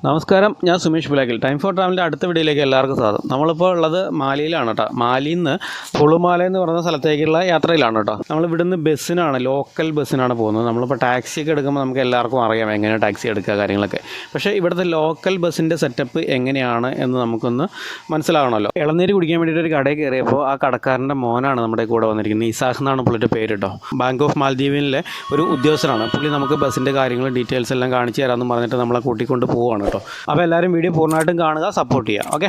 നമസ്കാരം, ഞാൻ Sumesh Pulakkil. Time for ട്രാവലിൻ്റെ അടുത്ത വീഡിയോയിലേക്ക് എല്ലാവർക്കും സ്വാഗതം. നമ്മളിപ്പോൾ ഉള്ളത് മാലിയിലാണ് കേട്ടോ. മാലിയിൽ നിന്ന് ഹുളുമാലെ എന്ന് പറയുന്ന സ്ഥലത്തേക്കുള്ള യാത്രയിലാണ് കേട്ടോ. നമ്മൾ ഇവിടുന്ന് ബസ്സിനാണ്, ലോക്കൽ ബസ്സിനാണ് പോകുന്നത്. നമ്മളിപ്പോൾ ടാക്സിയൊക്കെ എടുക്കുമ്പോൾ നമുക്ക് എല്ലാവർക്കും അറിയാം എങ്ങനെ ടാക്സി എടുക്കുക കാര്യങ്ങളൊക്കെ. പക്ഷേ ഇവിടുത്തെ ലോക്കൽ ബസ്സിൻ്റെ സെറ്റപ്പ് എങ്ങനെയാണ് എന്ന് നമുക്കൊന്ന് മനസ്സിലാകണമല്ലോ. ഇളനീര് കുടിക്കാൻ വേണ്ടിയിട്ട് ഒരു കടയിൽ കയറിയപ്പോൾ ആ കടക്കാരൻ്റെ മോനാണ് നമ്മുടെ കൂടെ വന്നിരിക്കുന്നത്. ഇസാഖ് എന്നാണ് പുള്ളിയുടെ പേര് കേട്ടോ. ബാങ്ക് ഓഫ് മാൽദീവിലെ ഒരു ഉദ്യോഗസ്ഥനാണ് പുള്ളി. നമുക്ക് ബസ്സിൻ്റെ കാര്യങ്ങളും ഡീറ്റെയിൽസ് എല്ലാം കാണിച്ചു തരാമെന്ന് പറഞ്ഞിട്ട് നമ്മളെ കൂട്ടിക്കൊണ്ട് പോവുകയാണ് കേട്ടോ. അപ്പോൾ എല്ലാവരും വീഡിയോ പൂർണ്ണമായിട്ടും കാണുക, സപ്പോർട്ട് ചെയ്യുക. ഓക്കെ,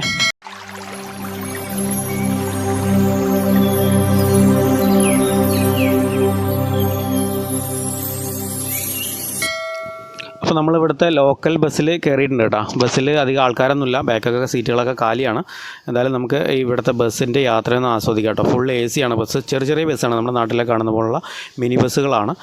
അപ്പോൾ നമ്മളിവിടുത്തെ ലോക്കൽ ബസ്സിൽ കയറിയിട്ടുണ്ട് കേട്ടോ. ബസ്സിൽ അധികം ആൾക്കാരൊന്നുമില്ല, ബാക്കൊക്കെ സീറ്റുകളൊക്കെ കാലിയാണ്. എന്തായാലും നമുക്ക് ഇവിടുത്തെ ബസ്സിൻ്റെ യാത്രയൊന്ന് ആസ്വദിക്കാം കേട്ടോ. ഫുൾ AC ആണ് ബസ്. ചെറിയ ചെറിയ ബസ്സാണ്, നമ്മുടെ നാട്ടിലെ കാണുന്ന പോലുള്ള മിനി ബസ്സുകളാണ്.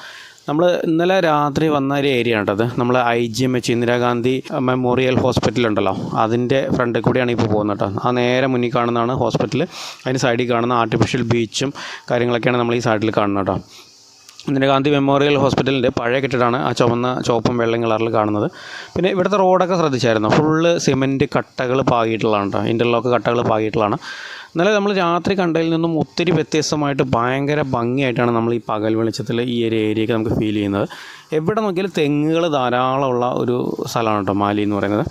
നമ്മൾ ഇന്നലെ രാത്രി വന്ന ഒരു ഏരിയ ആണ് കേട്ടത്. നമ്മൾ IGMH ഇന്ദിരാഗാന്ധി മെമ്മോറിയൽ ഹോസ്പിറ്റലുണ്ടല്ലോ, അതിൻ്റെ ഫ്രണ്ടിൽ കൂടിയാണ് ഇപ്പോൾ പോകുന്നത് കേട്ടോ. ആ നേരെ മുന്നിൽ കാണുന്നതാണ് ഹോസ്പിറ്റൽ. അതിന് സൈഡിൽ കാണുന്ന ആർട്ടിഫിഷ്യൽ ബീച്ചും കാര്യങ്ങളൊക്കെയാണ് നമ്മൾ ഈ സൈഡിൽ കാണുന്നത് കേട്ടോ. ഇന്ദിരാഗാന്ധി മെമ്മോറിയൽ ഹോസ്പിറ്റലിൻ്റെ പഴയ കെട്ടിടമാണ് ആ ചുവപ്പും വെള്ളയും കളറിൽ കാണുന്നത്. പിന്നെ ഇവിടുത്തെ റോഡൊക്കെ ശ്രദ്ധിച്ചായിരുന്നു, ഫുള്ള് സിമൻറ്റ് കട്ടകൾ പാകിയിട്ടുള്ളതാണ് കേട്ടോ. ഇൻ്റർലോക്ക് കട്ടകൾ പാകിയിട്ടുള്ളതാണ്. എന്നാലും നമ്മൾ രാത്രി കണ്ടതിൽ നിന്നും ഒത്തിരി വ്യത്യസ്തമായിട്ട് ഭയങ്കര ഭംഗിയായിട്ടാണ് നമ്മൾ ഈ പകൽ വെളിച്ചത്തിൽ ഈ ഒരു ഏരിയയൊക്കെ നമുക്ക് ഫീൽ ചെയ്യുന്നത്. എവിടെ നോക്കിയാലും തെങ്ങുകൾ ധാരാളമുള്ള ഒരു സ്ഥലമാണ് കേട്ടോ മാലി എന്ന് പറയുന്നത്.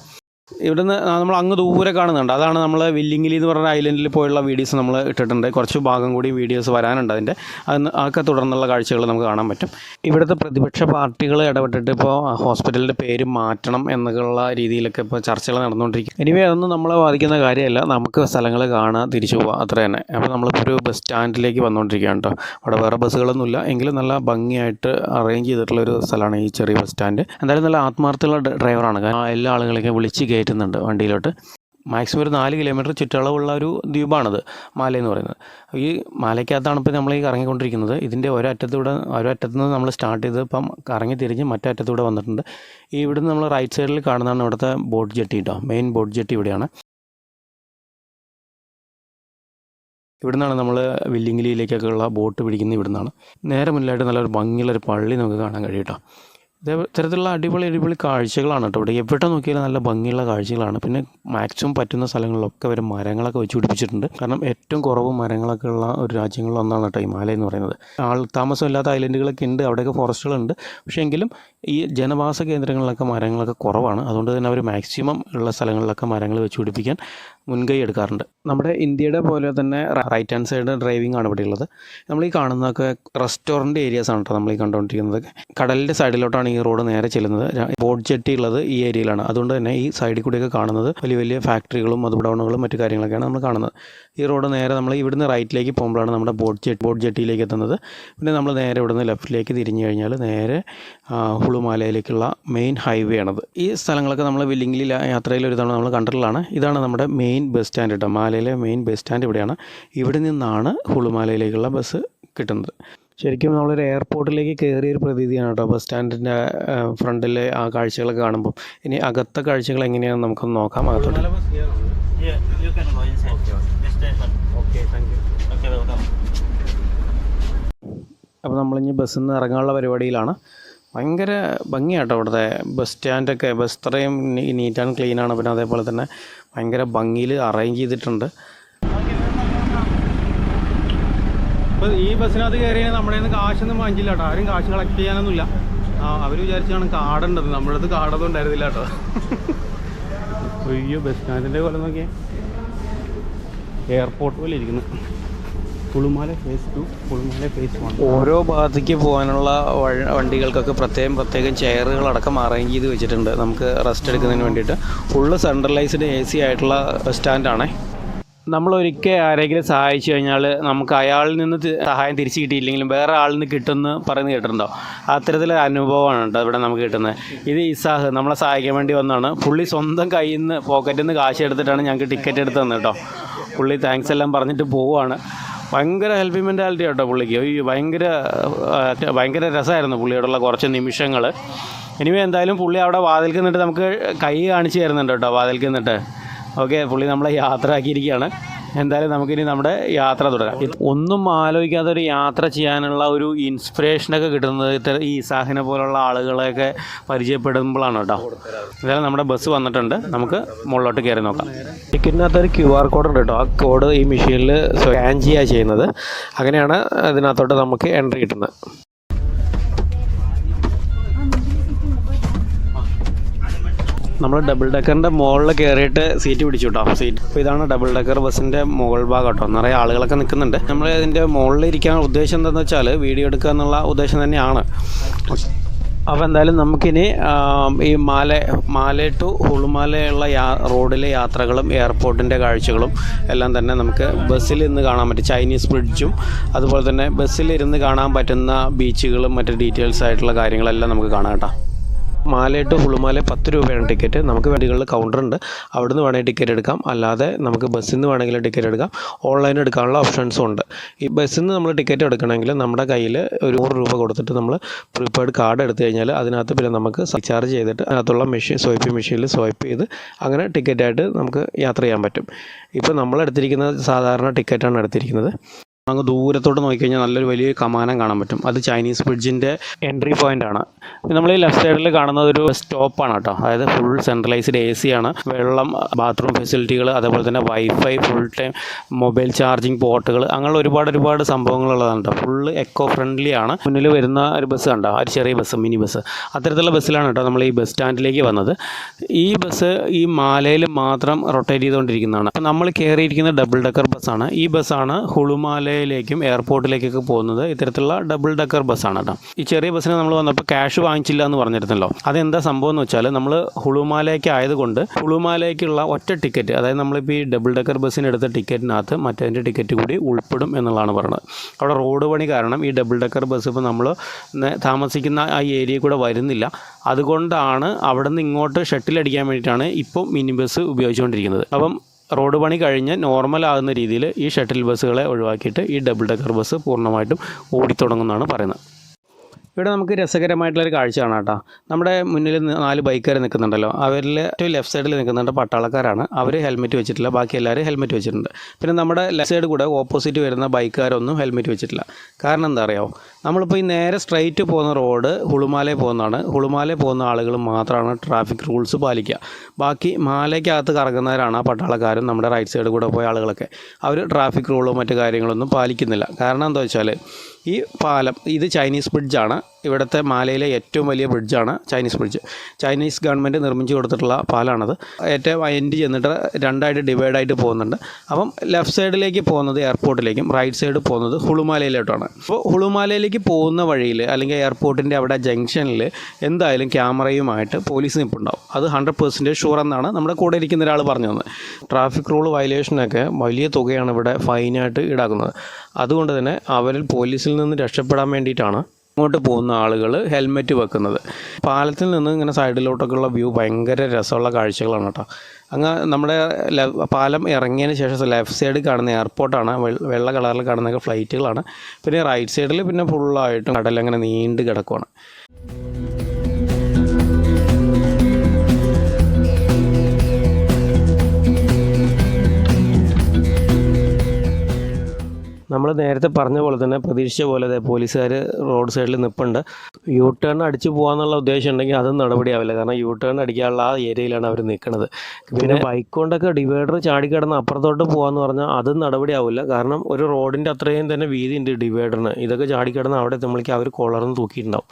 ഇവിടുന്ന് നമ്മൾ അങ്ങ് ദൂരെ കാണുന്നുണ്ട്, അതാണ് നമ്മൾ വില്ലിങ്ങിലി എന്ന് പറഞ്ഞ ഐലൻഡിൽ പോയുള്ള വീഡിയോസ് നമ്മൾ ഇട്ടിട്ടുണ്ട്. കുറച്ച് ഭാഗം കൂടി വീഡിയോസ് വരാനുണ്ട് അതിൻ്റെ. അതൊക്കെ തുടർന്നുള്ള കാഴ്ചകൾ നമുക്ക് കാണാൻ പറ്റും. ഇവിടുത്തെ പ്രതിപക്ഷ പാർട്ടികൾ ഇടപെട്ടിട്ട് ഇപ്പോൾ ഹോസ്പിറ്റലിൻ്റെ പേര് മാറ്റണം എന്നുള്ള രീതിയിലൊക്കെ ഇപ്പോൾ ചർച്ചകൾ നടന്നുകൊണ്ടിരിക്കും. എനിവേ അതൊന്നും നമ്മളെ ബാധിക്കുന്ന കാര്യമല്ല, നമുക്ക് സ്ഥലങ്ങൾ കാണാൻ തിരിച്ചു പോകാം, അത്ര തന്നെ. അപ്പോൾ നമ്മളിപ്പോൾ ഒരു ബസ് സ്റ്റാൻഡിലേക്ക് വന്നുകൊണ്ടിരിക്കുകയാണ് കേട്ടോ. അവിടെ വേറെ ബസ്സുകളൊന്നുമില്ല, എങ്കിലും നല്ല ഭംഗിയായിട്ട് അറേഞ്ച് ചെയ്തിട്ടുള്ളൊരു സ്ഥലമാണ് ഈ ചെറിയ ബസ് സ്റ്റാൻഡ്. എന്തായാലും നല്ല ആത്മാർത്ഥമുള്ള ഡ്രൈവറാണ്, കാരണം എല്ലാ ആളുകളെയും വിളിച്ച് കയറ്റുന്നുണ്ട് വണ്ടിയിലോട്ട്. മാക്സിമം ഒരു 4 കിലോമീറ്റർ ചുറ്റളവുള്ള ഒരു ദ്വീപാണിത് മാല എന്ന് പറയുന്നത്. ഈ മാലയ്ക്കകത്താണ് ഇപ്പോൾ നമ്മൾ ഈ കറങ്ങിക്കൊണ്ടിരിക്കുന്നത്. ഇതിൻ്റെ ഒരറ്റത്തു നിന്ന് നമ്മൾ സ്റ്റാർട്ട് ചെയ്ത് ഇപ്പം കറങ്ങി തിരിഞ്ഞ് മറ്റേ അറ്റത്തൂടെ വന്നിട്ടുണ്ട്. ഈ ഇവിടുന്ന് നമ്മൾ റൈറ്റ് സൈഡിൽ കാണുന്നതാണ് ഇവിടുത്തെ ബോട്ട് ജെട്ടി കേട്ടോ. മെയിൻ ബോട്ട് ജെട്ടി ഇവിടെയാണ്. ഇവിടുന്നാണ് നമ്മൾ വില്ലിങ്ങിലിയിലേക്കൊക്കെ ഉള്ള ബോട്ട് പിടിക്കുന്നത്. ഇവിടുന്നാണ്. നേരെ മുന്നിലായിട്ട് നല്ലൊരു ഭംഗിയുള്ളൊരു പള്ളി നമുക്ക് കാണാൻ കഴിയും കേട്ടോ. ഇത്തരത്തിലുള്ള അടിപൊളി കാഴ്ചകളാണ് കേട്ടോ. ഇവിടെ എവിടെ നോക്കിയാലും നല്ല ഭംഗിയുള്ള കാഴ്ചകളാണ്. പിന്നെ മാക്സിമം പറ്റുന്ന സ്ഥലങ്ങളിലൊക്കെ വരെ മരങ്ങളൊക്കെ വെച്ച് പിടിപ്പിച്ചിട്ടുണ്ട്. കാരണം ഏറ്റവും കുറവ് മരങ്ങളൊക്കെ ഉള്ള ഒരു രാജ്യങ്ങളിലൊന്നാണ് കേട്ടോ ഈ മാല എന്ന് പറയുന്നത്. താമസമില്ലാത്ത ഐലൻഡുകളൊക്കെ ഉണ്ട്, അവിടെയൊക്കെ ഫോറസ്റ്റുകളുണ്ട്. പക്ഷേ എങ്കിലും ഈ ജനവാസ കേന്ദ്രങ്ങളിലൊക്കെ മരങ്ങളൊക്കെ കുറവാണ്. അതുകൊണ്ട് തന്നെ അവർ മാക്സിമം ഉള്ള സ്ഥലങ്ങളിലൊക്കെ മരങ്ങൾ വെച്ച് പിടിപ്പിക്കാൻ മുൻകൈ എടുക്കാറുണ്ട്. നമ്മുടെ ഇന്ത്യയുടെ പോലെ തന്നെ റൈറ്റ് ഹാൻഡ് സൈഡ് ഡ്രൈവിംഗ് ആണ് ഇവിടെ ഉള്ളത്. നമ്മൾ ഈ കാണുന്നതൊക്കെ റെസ്റ്റോറൻറ്റ് ഏരിയാസാണ് കേട്ടോ നമ്മൾ ഈ കണ്ടുകൊണ്ടിരിക്കുന്നത്. കടലിൻ്റെ സൈഡിലോട്ടാണ് ഈ റോഡ് നേരെ ചെല്ലുന്നത്. ബോട്ട് ജെട്ടി ഉള്ളത് ഈ ഏരിയയിലാണ്. അതുകൊണ്ട് തന്നെ ഈ സൈഡിൽ കൂടിയൊക്കെ കാണുന്നത് വലിയ ഫാക്ടറികളും ഗോഡൗണുകളും മറ്റു കാര്യങ്ങളൊക്കെയാണ് നമ്മൾ കാണുന്നത്. ഈ റോഡ് നേരെ നമ്മൾ ഇവിടുന്ന് റൈറ്റിലേക്ക് പോകുമ്പോഴാണ് നമ്മുടെ ബോട്ട് ജെട്ടിയിലേക്ക് എത്തുന്നത്. പിന്നെ നമ്മൾ നേരെ ഇവിടുന്ന് ലെഫ്റ്റിലേക്ക് തിരിഞ്ഞു കഴിഞ്ഞാൽ നേരെ ഹുളുമാലയിലേക്കുള്ള മെയിൻ ഹൈവേ ആണത്. ഈ സ്ഥലങ്ങളൊക്കെ നമ്മൾ വില്ലിങ്ങിലി യാത്രയിൽ ഒരു തവണ നമ്മൾ കണ്ടിട്ടുള്ളതാണ്. ഇതാണ് നമ്മുടെ മെയിൻ ബസ് സ്റ്റാൻഡ് കേട്ടോ. മാലയിലെ മെയിൻ ബസ് സ്റ്റാൻഡ് ഇവിടെയാണ്. ഇവിടെ നിന്നാണ് ഹുളുമാലയിലേക്കുള്ള ബസ് കിട്ടുന്നത്. ശരിക്കും നമ്മളൊരു എയർപോർട്ടിലേക്ക് കയറിയൊരു പ്രതീതിയാണ് കേട്ടോ ബസ് സ്റ്റാൻഡിൻ്റെ ഫ്രണ്ടിലെ ആ കാഴ്ചകളൊക്കെ കാണുമ്പോൾ. ഇനി അകത്തെ കാഴ്ചകൾ എങ്ങനെയാണെന്ന് നമുക്കൊന്ന് നോക്കാം. അകത്തോട്ട് അപ്പോൾ നമ്മളിനി ബസ്സിൽ നിന്ന് ഇറങ്ങാനുള്ള പരിപാടിയിലാണ്. ഭയങ്കര ഭംഗിയാട്ടോ ഇവിടുത്തെ ബസ് സ്റ്റാൻഡൊക്കെ. ബസ് ഇത്രയും നീറ്റ് ആൻഡ് ക്ലീനാണ്. പിന്നെ അതേപോലെ തന്നെ ഭയങ്കര ഭംഗിയിൽ അറേഞ്ച് ചെയ്തിട്ടുണ്ട്. ഇപ്പോൾ ഈ ബസ്സിനകത്ത് കയറിയാൽ നമ്മുടെ നിന്ന് കാശൊന്നും വാങ്ങിച്ചില്ല കേട്ടോ. ആരും കാശ് കളക്ട് ചെയ്യാനൊന്നുമില്ല. അവർ വിചാരിച്ചാണ് കാടുണ്ടത്, നമ്മുടെ അടുത്ത് കാടൊന്നും ഉണ്ടായിരുന്നില്ല കേട്ടോ. അയ്യോ, ബസ് സ്റ്റാൻഡിൻ്റെ പോലെ നോക്കിയാൽ എയർപോർട്ട് പോലെ ഇരിക്കുന്നു. ഹുളുമാലെ ഫേസ് 2, ഹുളുമാലെ ഫേസ് 1. ഓരോ ഭാഗത്തേക്ക് പോകാനുള്ള വണ്ടികൾക്കൊക്കെ പ്രത്യേകം ചെയറുകളടക്കം അറേഞ്ച് ചെയ്ത് വെച്ചിട്ടുണ്ട് നമുക്ക് റെസ്റ്റ് എടുക്കുന്നതിന് വേണ്ടിയിട്ട്. ഫുള്ള് സെൻട്രലൈസ്ഡ് AC ആയിട്ടുള്ള ബസ് സ്റ്റാൻഡാണേ. നമ്മളൊരിക്കൽ ആരെങ്കിലും സഹായിച്ചു കഴിഞ്ഞാൽ നമുക്ക് അയാളിൽ നിന്ന് സഹായം തിരിച്ച് കിട്ടിയില്ലെങ്കിലും വേറെ ആളിൽ നിന്ന് കിട്ടുമെന്ന് പറയുന്നത് കേട്ടിട്ടുണ്ടോ? അത്തരത്തിലൊരു അനുഭവമാണ് കേട്ടോ ഇവിടെ നമുക്ക് കിട്ടുന്നത്. ഇത് ഇസാഹ് നമ്മളെ സഹായിക്കാൻ വേണ്ടി വന്നതാണ്. പുള്ളി സ്വന്തം കയ്യിൽ നിന്ന് പോക്കറ്റിൽ നിന്ന് കാശ് എടുത്തിട്ടാണ് ഞങ്ങൾക്ക് ടിക്കറ്റ് എടുത്ത് തന്നത് കേട്ടോ. പുള്ളി താങ്ക്സ് എല്ലാം പറഞ്ഞിട്ട് പോവുകയാണ്. ഭയങ്കര ഹെൽപ്പിംഗ് മെൻറ്റാലിറ്റി കേട്ടോ പുള്ളിക്ക്. ഭയങ്കര രസമായിരുന്നു പുള്ളിയോടുള്ള കുറച്ച് നിമിഷങ്ങൾ. ഇനിവേ എന്തായാലും പുള്ളി അവിടെ വാതിൽക്ക് നിന്നിട്ട് നമുക്ക് കൈ കാണിച്ച് തരുന്നുണ്ട് കേട്ടോ, വാതിൽക്ക് നിന്നിട്ട്. ഓക്കെ, പുള്ളി നമ്മളെ യാത്ര ആക്കിയിരിക്കുകയാണ്. എന്തായാലും നമുക്കിനി നമ്മുടെ യാത്ര തുടരാം. ഒന്നും ആലോചിക്കാതെ ഒരു യാത്ര ചെയ്യാനുള്ള ഒരു ഇൻസ്പിറേഷനൊക്കെ കിട്ടുന്നത് ഈ ഇസാഹിനെ പോലുള്ള ആളുകളെയൊക്കെ പരിചയപ്പെടുമ്പോഴാണ് കേട്ടോ. എന്തായാലും നമ്മുടെ ബസ് വന്നിട്ടുണ്ട്, നമുക്ക് മുകളിലോട്ട് കയറി നോക്കാം. ടിക്കറ്റിനകത്തൊരു QR കോഡ് ഉണ്ട് കേട്ടോ. ആ കോഡ് ഈ മെഷീനിൽ സ്കാൻ ചെയ്യുക ചെയ്യുന്നത്. അങ്ങനെയാണ് അതിനകത്തോട്ട് നമുക്ക് എൻട്രി കിട്ടുന്നത്. നമ്മൾ ഡബിൾ ഡെക്കറിൻ്റെ മുകളിൽ കയറിയിട്ട് സീറ്റ് പിടിച്ചു കേട്ടോ. അപ്പോൾ ഇതാണ് ഡബിൾ ഡെക്കർ ബസ്സിൻ്റെ മുകൾ ഭാഗം കേട്ടോ. നിറയെ ആളുകളൊക്കെ നിൽക്കുന്നുണ്ട്. നമ്മൾ ഇതിൻ്റെ മുകളിൽ ഇരിക്കാൻ ഉദ്ദേശം എന്താണെന്ന് വെച്ചാൽ വീഡിയോ എടുക്കുക എന്നുള്ള ഉദ്ദേശം തന്നെയാണ്. അപ്പോൾ എന്തായാലും നമുക്കിനി ഈ മാലെ ടു ഹുളുമാലയുള്ള റോഡിലെ യാത്രകളും എയർപോർട്ടിൻ്റെ കാഴ്ചകളും എല്ലാം തന്നെ നമുക്ക് ബസ്സിൽ ഇരുന്ന് കാണാൻ പറ്റും. ചൈനീസ് ബ്രിഡ്ജും അതുപോലെ തന്നെ ബസ്സിലിരുന്ന് കാണാൻ പറ്റുന്ന ബീച്ചുകളും മറ്റ് ഡീറ്റെയിൽസ് ആയിട്ടുള്ള കാര്യങ്ങളെല്ലാം നമുക്ക് കാണാം കേട്ടോ. മാലെ ടു ഹുളുമാലെ 10 രൂപയാണ് ടിക്കറ്റ്. നമുക്ക് വണ്ടികളിൽ കൗണ്ടറുണ്ട്, അവിടെ നിന്ന് വേണമെങ്കിൽ ടിക്കറ്റ് എടുക്കാം. അല്ലാതെ നമുക്ക് ബസ്സിൽ നിന്ന് വേണമെങ്കിൽ ടിക്കറ്റ് എടുക്കാം. ഓൺലൈൻ എടുക്കാനുള്ള ഓപ്ഷൻസും ഉണ്ട്. ഈ ബസ്സിൽ നിന്ന് നമ്മൾ ടിക്കറ്റ് എടുക്കണമെങ്കിൽ നമ്മുടെ കയ്യിൽ ഒരു 100 രൂപ കൊടുത്തിട്ട് നമ്മൾ പ്രീപെയ്ഡ് കാർഡ് എടുത്തു കഴിഞ്ഞാൽ അതിനകത്ത് പിന്നെ നമുക്ക് റീചാർജ് ചെയ്തിട്ട് അതിനകത്തുള്ള സ്വൈപ്പിംഗ് മെഷീനിൽ സ്വൈപ്പ് ചെയ്ത് അങ്ങനെ ടിക്കറ്റായിട്ട് നമുക്ക് യാത്ര ചെയ്യാൻ പറ്റും. ഇപ്പോൾ നമ്മൾ എടുത്തിരിക്കുന്നത് സാധാരണ ടിക്കറ്റാണ് എടുത്തിരിക്കുന്നത്. അങ്ങ് ദൂരത്തോട്ട് നോക്കിക്കഴിഞ്ഞാൽ നല്ലൊരു വലിയ കമാനം കാണാൻ പറ്റും. അത് ചൈനീസ് ബ്രിഡ്ജിൻ്റെ എൻട്രി പോയിൻ്റാണ്. നമ്മൾ ഈ ലെഫ്റ്റ് സൈഡിൽ കാണുന്നത് ഒരു സ്റ്റോപ്പാണ് കേട്ടോ. അതായത് ഫുൾ സെൻട്രലൈസ്ഡ് AC ആണ്. വെള്ളം, ബാത്റൂം ഫെസിലിറ്റികൾ, അതേപോലെ തന്നെ wifi, full time mobile charging പോർട്ടുകൾ, അങ്ങനെ ഒരുപാട് സംഭവങ്ങളുള്ളതാണ് കേട്ടോ. ഫുള്ള് എക്കോ ഫ്രണ്ട്ലി ആണ്. മുന്നിൽ വരുന്ന ഒരു ബസ് കണ്ടോ, ഒരു ചെറിയ ബസ്, മിനി ബസ്, അത്തരത്തിലുള്ള ബസ്സിലാണ് കേട്ടോ നമ്മൾ ഈ ബസ് സ്റ്റാൻഡിലേക്ക് വന്നത്. ഈ ബസ് ഈ മാലയിൽ മാത്രം റൊട്ടേറ്റ് ചെയ്തുകൊണ്ടിരിക്കുന്നതാണ്. അപ്പോൾ നമ്മൾ കയറിയിരിക്കുന്ന ഡബിൾ ഡെക്കർ ബസ്സാണ്. ഈ ബസ്സാണ് ഹുളുമാലയിലേക്കും എയർപോർട്ടിലേക്കൊക്കെ പോകുന്നത്. ഇത്തരത്തിലുള്ള ഡബിൾ ഡെക്കർ ബസ്സാണ് കേട്ടോ. ഈ ചെറിയ ബസ്സിന് നമ്മൾ വന്നപ്പോൾ ക്യാഷ് വാങ്ങിച്ചില്ല എന്ന് പറഞ്ഞിരുന്നല്ലോ. അതെന്താ സംഭവം എന്ന് വെച്ചാൽ നമ്മൾ ഹുളുമാലയ്ക്ക് ആയതുകൊണ്ട് ഹുളുമാലയ്ക്കുള്ള ഒറ്റ ടിക്കറ്റ്, അതായത് നമ്മളിപ്പോൾ ഈ ഡബിൾ ഡെക്കർ ബസ്സിന് എടുത്ത ടിക്കറ്റിനകത്ത് മറ്റേതിൻ്റെ ടിക്കറ്റ് കൂടി ഉൾപ്പെടും എന്നുള്ളതാണ് പറയുന്നത്. അവിടെ റോഡ് പണി കാരണം ഈ ഡബിൾ ഡെക്കർ ബസ് ഇപ്പോൾ നമ്മൾ താമസിക്കുന്ന ആ ഏരിയയിൽ കൂടെ വരുന്നില്ല. അതുകൊണ്ടാണ് അവിടെ നിന്ന് ഇങ്ങോട്ട് ഷട്ടിൽ അടിക്കാൻ വേണ്ടിയിട്ടാണ് ഇപ്പോൾ മിനി ബസ് ഉപയോഗിച്ചുകൊണ്ടിരിക്കുന്നത്. അപ്പം റോഡ് പണി കഴിഞ്ഞ് നോർമൽ ആകുന്ന രീതിയിൽ ഈ ഷട്ടിൽ ബസ്സുകളെ ഒഴിവാക്കിയിട്ട് ഈ ഡബിൾ ഡെക്കർ ബസ് പൂർണ്ണമായിട്ടും ഓടിത്തുടങ്ങുമെന്നാണ് പറയുന്നത്. ഇവിടെ നമുക്ക് രസകരമായിട്ടുള്ളൊരു കാഴ്ച കാണാം കേട്ടോ. നമ്മുടെ മുന്നിൽ 4 ബൈക്കുകാർ നിൽക്കുന്നുണ്ടല്ലോ. അവരിൽ ഏറ്റവും ലെഫ്റ്റ് സൈഡിൽ നിൽക്കുന്നുണ്ട് പട്ടാളക്കാരാണ്. അവർ ഹെൽമെറ്റ് വെച്ചിട്ടില്ല, ബാക്കി എല്ലാവരും ഹെൽമെറ്റ് വെച്ചിട്ടുണ്ട്. പിന്നെ നമ്മുടെ ലെഫ്റ്റ് സൈഡ് കൂടെ ഓപ്പോസിറ്റ് വരുന്ന ബൈക്കുകാരൊന്നും ഹെൽമെറ്റ് വെച്ചിട്ടില്ല. കാരണം എന്താ അറിയാമോ, നമ്മളിപ്പോൾ ഈ നേരെ സ്ട്രൈറ്റ് പോകുന്ന റോഡ് ഹുളുമാലെ പോകുന്നതാണ്. ഹുളുമാലെ പോകുന്ന ആളുകൾ മാത്രമാണ് ട്രാഫിക് റൂൾസ് പാലിക്കുക. ബാക്കി മാലയ്ക്കകത്ത് കറങ്ങുന്നവരാണ് ആ പട്ടാളക്കാരും നമ്മുടെ റൈറ്റ് സൈഡ് കൂടെ പോയ ആളുകളൊക്കെ. അവർ ട്രാഫിക് റൂളോ മറ്റു കാര്യങ്ങളൊന്നും പാലിക്കുന്നില്ല. കാരണം എന്താ വെച്ചാൽ ഈ പാലം ഇത് ചൈനീസ് ബ്രിഡ്ജാണ്. ഇവിടുത്തെ മാലയിലെ ഏറ്റവും വലിയ ബ്രിഡ്ജാണ് ചൈനീസ് ബ്രിഡ്ജ്. ചൈനീസ് ഗവൺമെൻറ് നിർമ്മിച്ചു കൊടുത്തിട്ടുള്ള പാലമാണത്. ഏറ്റവും എൻഡ് ചെന്നിട്ട് 2ആയിട്ട് ഡിവൈഡായിട്ട് പോകുന്നുണ്ട്. അപ്പം ലെഫ്റ്റ് സൈഡിലേക്ക് പോകുന്നത് എയർപോർട്ടിലേക്കും റൈറ്റ് സൈഡ് പോകുന്നത് ഹുളുമാലയിലോട്ടാണ്. അപ്പോൾ ഹുളുമാലയിലേക്ക് പോകുന്ന വഴിയിൽ അല്ലെങ്കിൽ എയർപോർട്ടിൻ്റെ അവിടെ ജംഗ്ഷനിൽ എന്തായാലും ക്യാമറയുമായിട്ട് പോലീസ് നിൽപ്പുണ്ടാവും. അത് 100% ഷുവർ എന്നാണ് നമ്മുടെ കൂടെ ഇരിക്കുന്ന ഒരാൾ പറഞ്ഞു തന്നത്. ട്രാഫിക് റൂൾ വയലേഷനൊക്കെ വലിയ തുകയാണ് ഇവിടെ ഫൈനായിട്ട് ഈടാക്കുന്നത്. അതുകൊണ്ട് തന്നെ അവരിൽ പോലീസിൽ നിന്ന് രക്ഷപ്പെടാൻ വേണ്ടിയിട്ടാണ് അങ്ങോട്ട് പോകുന്ന ആളുകൾ ഹെൽമെറ്റ് വെക്കുന്നത്. പാലത്തിൽ നിന്ന് ഇങ്ങനെ സൈഡിലോട്ടൊക്കെയുള്ള വ്യൂ ഭയങ്കര രസമുള്ള കാഴ്ചകളാണ് കേട്ടോ. അങ്ങ് നമ്മുടെ പാലം ഇറങ്ങിയതിന് ശേഷം ലെഫ്റ്റ് സൈഡ് കാണുന്ന എയർപോർട്ടാണ്. വെള്ള കളറിൽ കാണുന്നതൊക്കെ ഫ്ലൈറ്റുകളാണ്. പിന്നെ റൈറ്റ് സൈഡിൽ പിന്നെ ഫുള്ളായിട്ടും കടലങ്ങനെ നീണ്ട് കിടക്കുവാണ്. നമ്മൾ നേരത്തെ പറഞ്ഞ പോലെ തന്നെ പ്രതീക്ഷിച്ച പോലെ പോലീസുകാർ റോഡ് സൈഡിൽ നിൽപ്പുണ്ട്. യു ടേൺ അടിച്ച് പോകാമെന്നുള്ള ഉദ്ദേശം ഉണ്ടെങ്കിൽ അതും നടപടിയാവില്ല. കാരണം യു ടേൺ അടിക്കാനുള്ള ആ ഏരിയയിലാണ് അവർ നിൽക്കുന്നത്. പിന്നെ ബൈക്ക് കൊണ്ടൊക്കെ ഡിവൈഡർ ചാടിക്കിടന്ന് അപ്പുറത്തോട്ട് പോകാമെന്ന് പറഞ്ഞാൽ അതും നടപടിയാവില്ല. കാരണം ഒരു റോഡിൻ്റെ അത്രയും തന്നെ വീതി ഉണ്ട് ഡിവൈഡറിന്. ഇതൊക്കെ ചാടിക്കിടന്ന് അവിടെ നമ്മൾക്ക് അവർ കോളർന്ന് തൂക്കിയിട്ടുണ്ടാവും.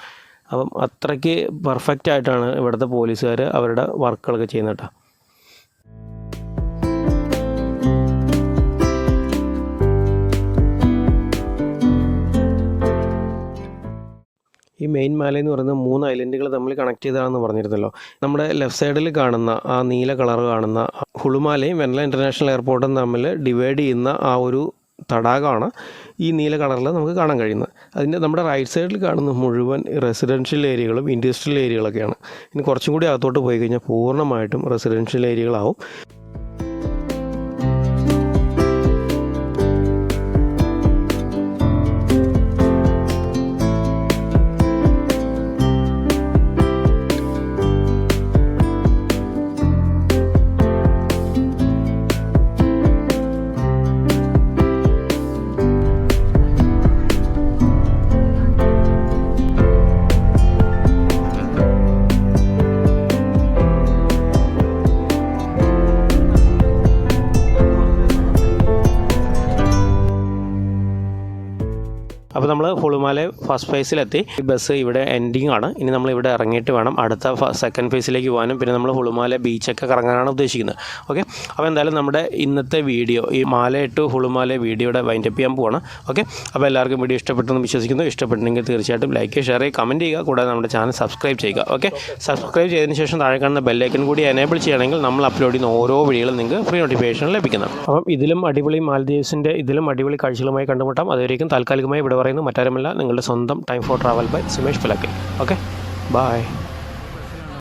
അപ്പം അത്രയ്ക്ക് പെർഫെക്റ്റ് ആയിട്ടാണ് ഇവിടുത്തെ പോലീസുകാർ അവരുടെ വർക്കുകളൊക്കെ ചെയ്യുന്നത് കേട്ടോ. ഈ മെയിൻ മാലയെന്ന് പറയുന്നത് 3 ഐലൻഡുകൾ തമ്മിൽ കണക്ട് ചെയ്തതാണെന്ന് പറഞ്ഞിരുന്നല്ലോ. നമ്മുടെ ലെഫ്റ്റ് സൈഡിൽ കാണുന്ന ആ നീല കളർ കാണുന്ന ഹുളുമാലയും വെനല ഇൻ്റർനാഷണൽ എയർപോർട്ടും തമ്മിൽ ഡിവൈഡ് ചെയ്യുന്ന ആ ഒരു തടാകമാണ് ഈ നീല കളറിൽ നമുക്ക് കാണാൻ കഴിയുന്നത്. അതിൻ്റെ നമ്മുടെ റൈറ്റ് സൈഡിൽ കാണുന്ന മുഴുവൻ റെസിഡൻഷ്യൽ ഏരിയകളും ഇൻഡസ്ട്രിയൽ ഏരിയകളൊക്കെയാണ്. ഇനി കുറച്ചും കൂടി അകത്തോട്ട് പോയി കഴിഞ്ഞാൽ പൂർണ്ണമായിട്ടും റെസിഡൻഷ്യൽ ഏരിയകളാവും. അപ്പോൾ നമ്മൾ ഹുളുമാലെ ഫസ്റ്റ് ഫേസിലെത്തി. ഈ ബസ് ഇവിടെ എൻഡിങ് ആണ്. ഇനി നമ്മൾ ഇവിടെ ഇറങ്ങിയിട്ട് വേണം അടുത്ത സെക്കൻഡ് ഫേസിലേക്ക് പോകാനും പിന്നെ നമ്മൾ ഹുളുമാലെ ബീച്ചൊക്കെ കറങ്ങാനാണ് ഉദ്ദേശിക്കുന്നത്. ഓക്കെ, അപ്പോൾ എന്തായാലും നമ്മുടെ ഇന്നത്തെ വീഡിയോ ഈ മാലെ ടു ഹുളുമാലെ വീഡിയോയുടെ വൈൻഡപ്പ് ചെയ്യാൻ പോവാണ്. ഓക്കെ, അപ്പോൾ എല്ലാവർക്കും വീഡിയോ ഇഷ്ടപ്പെട്ടെന്ന് വിശ്വസിക്കുന്നു. ഇഷ്ടപ്പെട്ടെങ്കിൽ തീർച്ചയായിട്ടും ലൈക്ക് ഷെയർ ചെയ്യുക, കമൻറ്റ് ചെയ്യുക, കൂടാതെ നമ്മുടെ ചാനൽ സബ്സ്ക്രൈബ് ചെയ്യുക. ഓക്കെ, സബ്സ്ക്രൈബ് ചെയ്തതിന് ശേഷം താഴെ കാണുന്ന ബെല്ലൈക്കൻ കൂടി എനേബിൾ ചെയ്യണമെങ്കിൽ നമ്മൾ അപ്ലോഡ് ചെയ്യുന്ന ഓരോ വീഡിയോകളും നിങ്ങൾക്ക് ഫ്രീ നോട്ടിഫിക്കേഷൻ ലഭിക്കുന്നതാണ്. അപ്പം ഇതിലും അടിപൊളി മാൽദീവ്സിൻ്റെ ഇതിലും അടിപൊളി കാഴ്ചകളുമായി കണ്ടുമുട്ടാം. അതുവരേക്കും താൽക്കാലികമായി ഇവിടെ പറയുന്നു മറ്റാരുമല്ല, നിങ്ങളുടെ സ്വന്തം time for travel by Sumesh Pulakkal. Okay, by.